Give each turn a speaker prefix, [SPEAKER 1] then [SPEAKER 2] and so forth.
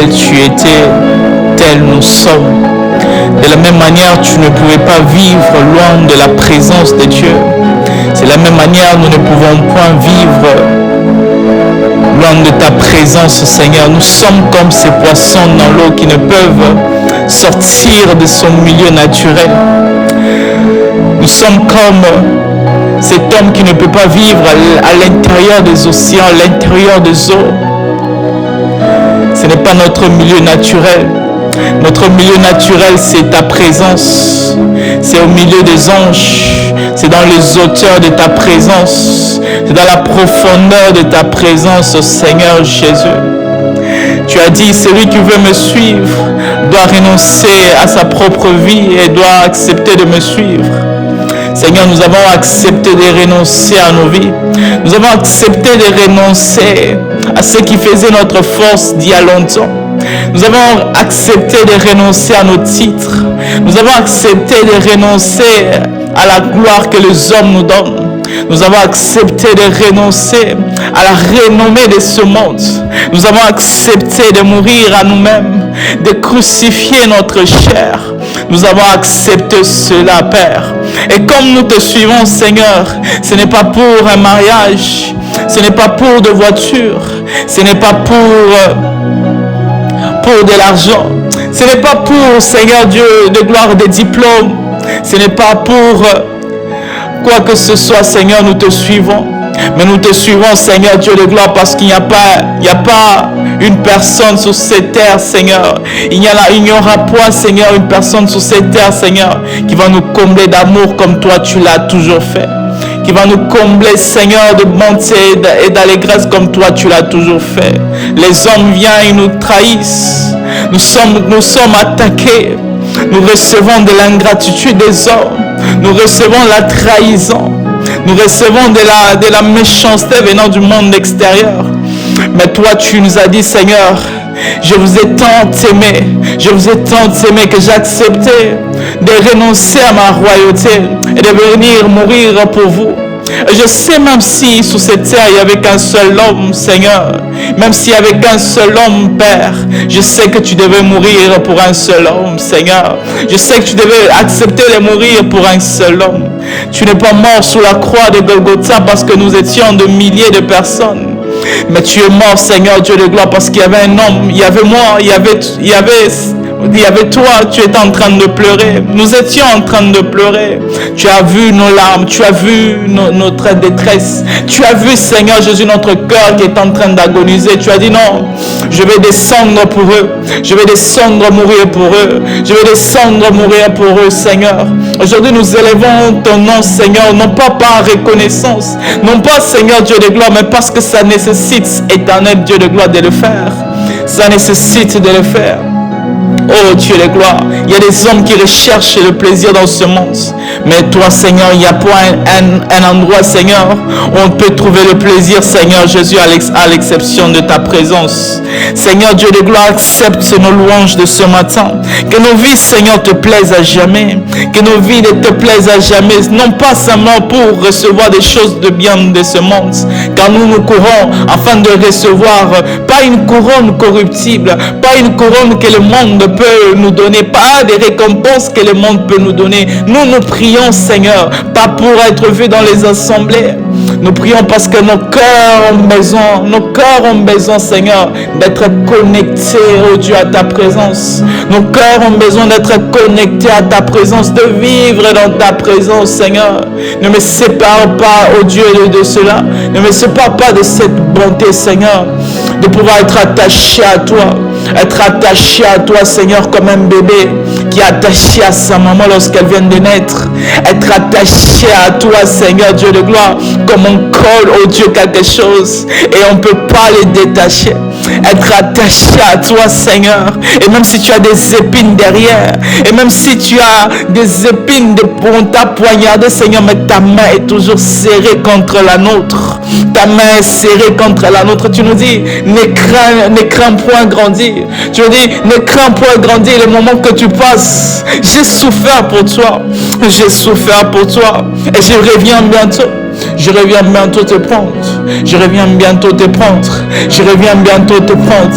[SPEAKER 1] tel tu étais, tel nous sommes. De la même manière, tu ne pouvais pas vivre loin de la présence de Dieu. C'est la même manière, nous ne pouvons point vivre loin de ta présence, Seigneur. Nous sommes comme ces poissons dans l'eau qui ne peuvent sortir de son milieu naturel. Nous sommes comme cet homme qui ne peut pas vivre à l'intérieur des océans, à l'intérieur des eaux. Ce n'est pas notre milieu naturel. Notre milieu naturel, c'est ta présence. C'est au milieu des anges. C'est dans les hauteurs de ta présence. C'est dans la profondeur de ta présence, Seigneur Jésus. Tu as dit, celui qui veut me suivre doit renoncer à sa propre vie et doit accepter de me suivre. Seigneur, nous avons accepté de renoncer à nos vies. Nous avons accepté de renoncer à ce qui faisait notre force d'il y a longtemps. Nous avons accepté de renoncer à nos titres. Nous avons accepté de renoncer à la gloire que les hommes nous donnent. Nous avons accepté de renoncer à la renommée de ce monde. Nous avons accepté de mourir à nous-mêmes, de crucifier notre chair. Nous avons accepté cela, Père. Et comme nous te suivons, Seigneur, ce n'est pas pour un mariage, ce n'est pas pour de voitures, ce n'est pas pour de l'argent, ce n'est pas pour, Seigneur Dieu, de gloire, des diplômes, ce n'est pas pour quoi que ce soit, Seigneur, nous te suivons. Mais nous te suivons, Seigneur Dieu de gloire, parce qu'il n'y a pas une personne sur cette terre, Seigneur. Il n'y aura pas, Seigneur, une personne sur cette terre, Seigneur, qui va nous combler d'amour comme toi, tu l'as toujours fait. Qui va nous combler, Seigneur, de bonté et d'allégresse comme toi, tu l'as toujours fait. Les hommes viennent et nous trahissent. Nous sommes attaqués. Nous recevons de l'ingratitude des hommes. Nous recevons la trahison. Nous recevons de la méchanceté venant du monde extérieur. Mais toi, tu nous as dit, Seigneur, je vous ai tant aimé. Je vous ai tant aimé que j'ai accepté de renoncer à ma royauté et de venir mourir pour vous. Je sais, même si sur cette terre il n'y avait qu'un seul homme, Seigneur, même s'il n'y avait qu'un seul homme, Père, je sais que tu devais mourir pour un seul homme, Seigneur. Je sais que tu devais accepter de mourir pour un seul homme. Tu n'es pas mort sous la croix de Golgotha parce que nous étions de milliers de personnes. Mais tu es mort, Seigneur Dieu de gloire, parce qu'il y avait un homme, il y avait moi, il y avait toi, tu étais en train de pleurer. Nous étions en train de pleurer. Tu as vu nos larmes, tu as vu notre détresse. Tu as vu, Seigneur Jésus, notre cœur qui est en train d'agoniser. Tu as dit non, je vais descendre pour eux. Je vais descendre mourir pour eux. Je vais descendre mourir pour eux, Seigneur. Aujourd'hui, nous élevons ton nom, Seigneur, non pas par reconnaissance, non pas, Seigneur Dieu de gloire, mais parce que ça nécessite, éternel Dieu de gloire, de le faire. Ça nécessite de le faire. Oh Dieu de gloire, il y a des hommes qui recherchent le plaisir dans ce monde. Mais toi, Seigneur, il n'y a pas un endroit, Seigneur, où on peut trouver le plaisir, Seigneur Jésus, à l'exception de ta présence. Seigneur Dieu de gloire, accepte nos louanges de ce matin. Que nos vies, Seigneur, te plaisent à jamais. Que nos vies te plaisent à jamais. Non pas seulement pour recevoir des choses de bien de ce monde. Car nous courons afin de recevoir pas une couronne corruptible, pas une couronne que le monde peut nous donner, pas des récompenses que le monde peut nous donner. Nous prions, Seigneur, pas pour être vus dans les assemblées. Nous prions parce que nos cœurs ont besoin, Seigneur, d'être connectés, oh Dieu, à ta présence. Nos cœurs ont besoin d'être connectés à ta présence, de vivre dans ta présence, Seigneur. Ne me sépare pas, oh Dieu, de cela. Ne me sépare pas de cette bonté, Seigneur, de pouvoir être attaché à toi. Être attaché à toi, Seigneur, comme un bébé qui est attaché à sa maman lorsqu'elle vient de naître. Être attaché à toi, Seigneur Dieu de gloire, comme on colle au Dieu quelque chose et on ne peut pas les détacher. Être attaché à toi, Seigneur, et même si tu as des épines derrière, et même si tu as des épines pour t'a poignarder, Seigneur, mais ta main est toujours serrée contre la nôtre. Ta main est serrée contre la nôtre. Tu nous dis, ne crains point grandir. Tu nous dis, ne crains point grandir le moment que tu passes. J'ai souffert pour toi. J'ai souffert pour toi. Et je reviens bientôt. Je reviens bientôt te prendre. Je reviens bientôt te prendre. Je reviens bientôt te prendre.